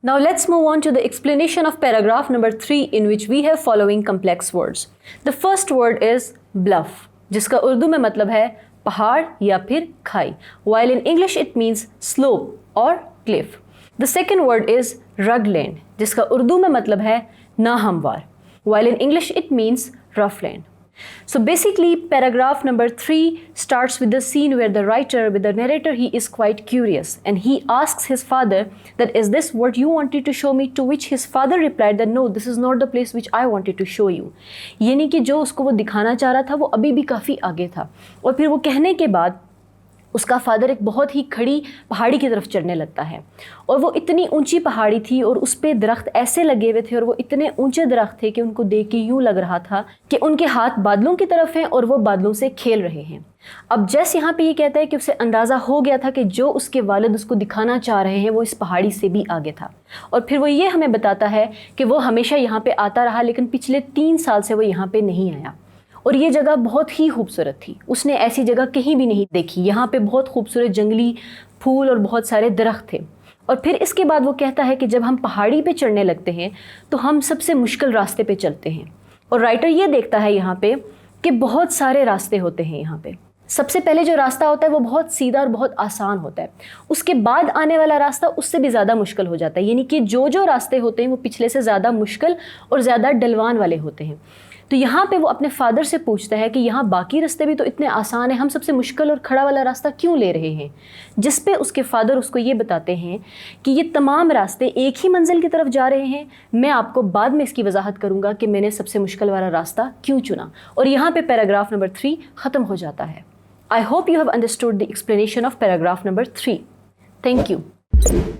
Now let's move on to the explanation of paragraph number 3 in which we have following complex words. The first word is bluff, जिसका उर्दू में मतलब है पहाड़ या फिर खाई, while in English it means slope or cliff. The second word is rugged land, जिसका उर्दू में मतलब है नाहमवार, while in English it means rough land. So basically paragraph number 3 starts with the scene where the writer, with the narrator, he is quite curious and he asks his father that is this what you wanted to show me, to which his father replied that no, this is not the place which I wanted to show you. यानी कि जो उसको वो दिखाना चाह रहा था वो अभी भी काफ़ी आगे था। और फिर वो कहने के बाद उसका फादर एक बहुत ही खड़ी पहाड़ी की तरफ चढ़ने लगता है और वो इतनी ऊंची पहाड़ी थी और उस पे दरख्त ऐसे लगे हुए थे और वो इतने ऊंचे दरख्त थे कि उनको देख के यूँ लग रहा था कि उनके हाथ बादलों की तरफ हैं और वो बादलों से खेल रहे हैं। अब जैसे यहाँ पे ये कहता है कि उसे अंदाज़ा हो गया था कि जो उसके वालिद उसको दिखाना चाह रहे हैं वो इस पहाड़ी से भी आगे था। और फिर वो ये हमें बताता है कि वो हमेशा यहाँ पे आता रहा लेकिन पिछले 3 साल से वो यहाँ पे नहीं आया और ये जगह बहुत ही खूबसूरत थी, उसने ऐसी जगह कहीं भी नहीं देखी। यहाँ पे बहुत खूबसूरत जंगली फूल और बहुत सारे दरख्त थे। और फिर इसके बाद वो कहता है कि जब हम पहाड़ी पे चढ़ने लगते हैं तो हम सबसे मुश्किल रास्ते पे चलते हैं। और राइटर ये देखता है यहाँ पे कि बहुत सारे रास्ते होते हैं यहाँ पे। सबसे पहले जो रास्ता होता है वो बहुत सीधा और बहुत आसान होता है, उसके बाद आने वाला रास्ता उससे भी ज़्यादा मुश्किल हो जाता है, यानी कि जो रास्ते होते हैं वो पिछले से ज़्यादा मुश्किल और ज़्यादा डलवान वाले होते हैं। तो यहाँ पे वो अपने फादर से पूछता है कि यहाँ बाकी रास्ते भी तो इतने आसान हैं, हम सबसे मुश्किल और खड़ा वाला रास्ता क्यों ले रहे हैं। जिस पे उसके फादर उसको ये बताते हैं कि ये तमाम रास्ते एक ही मंजिल की तरफ जा रहे हैं, मैं आपको बाद में इसकी वजाहत करूँगा कि मैंने सबसे मुश्किल वाला रास्ता क्यों चुना। और यहाँ पे पैराग्राफ नंबर 3 ख़त्म हो जाता है। I hope you have understood the explanation of paragraph number 3. Thank you.